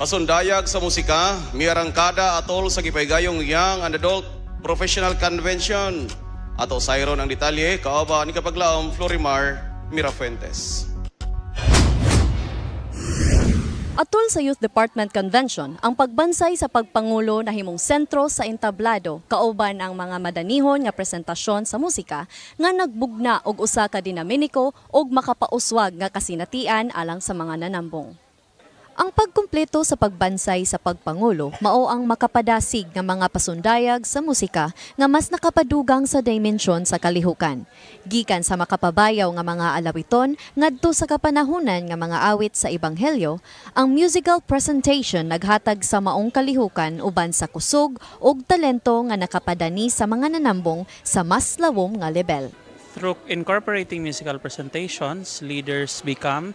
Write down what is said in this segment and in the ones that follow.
Pasundayag sa musika, miarangkada atol sa gipaygayong Young and Adult Professional Convention. Ato sayro ng detalye, kaaba ni kapaglaom Florimar Mirafuentes. Atol sa Youth Department Convention, ang pagbansay sa pagpangulo na himong sentro sa entablado kauban ang mga madanihon nga presentasyon sa musika nga nagbugna og usa ka dinaminiko og makapauswag nga kasinatian alang sa mga nanambong. Ang pagkumpleto sa pagbansay sa pagpangulo mao ang makapadasig nga mga pasundayag sa musika nga mas nakapadugang sa dimensyon sa kalihukan. Gikan sa makapabayaw nga mga alawiton ngadto sa kapanahunan nga mga awit sa ebanghelyo, ang musical presentation naghatag sa maong kalihukan uban sa kusog ug talento nga nakapadani sa mga nanambong sa mas lawom nga level. Through incorporating musical presentations, leaders become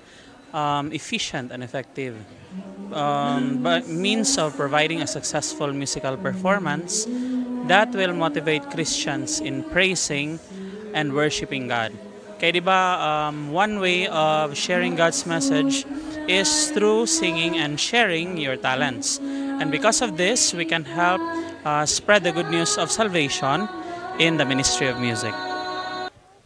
efficient and effective. By means of providing a successful musical performance that will motivate Christians in praising and worshiping God. Kaya diba, one way of sharing God's message is through singing and sharing your talents. And because of this, we can help spread the good news of salvation in the ministry of music.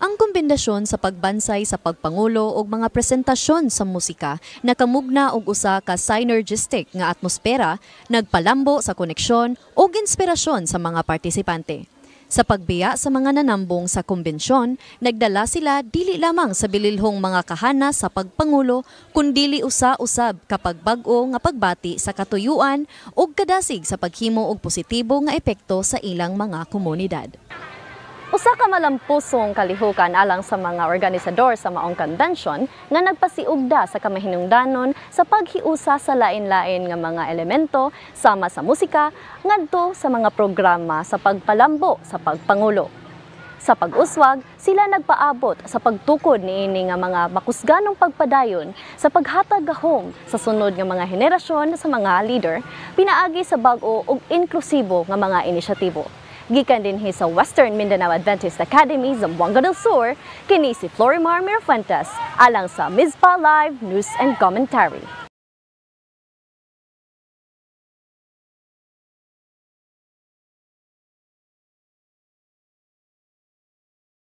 Ang kombinasyon sa pagbansay sa pagpangulo ug mga presentasyon sa musika nakamugna og usa ka synergistic nga atmosfera, nagpalambo sa koneksyon ug inspirasyon sa mga partisipante. Sa pagbiya sa mga nanambong sa kumbensyon, nagdala sila dili lamang sa bililhong mga kahana sa pagpangulo, kundi usa-usab kapag bag-o nga pagbati sa katuyuan ug kadasig sa paghimo og positibo nga epekto sa ilang mga komunidad. Usa ka malampusong kalihukan alang sa mga organisador sa maong convention nga nagpasiugda sa kamahinungdanon sa paghiusa sa lain-lain nga mga elemento sama sa musika ngadto sa mga programa sa pagpalambo sa pagpangulo. Sa pag-uswag, sila nagpaabot sa pagtukod niini nga mga makusganong pagpadayon sa paghatag gahom sa sunod nga mga henerasyon sa mga leader pinaagi sa bag-o ug inklusibo nga mga inisyatibo. Gikan din sa Western Mindanao Adventist Academy, Zamboanga del Sur, kini si Florimar Mirafuentes, alang sa Mizpa Live News and Commentary.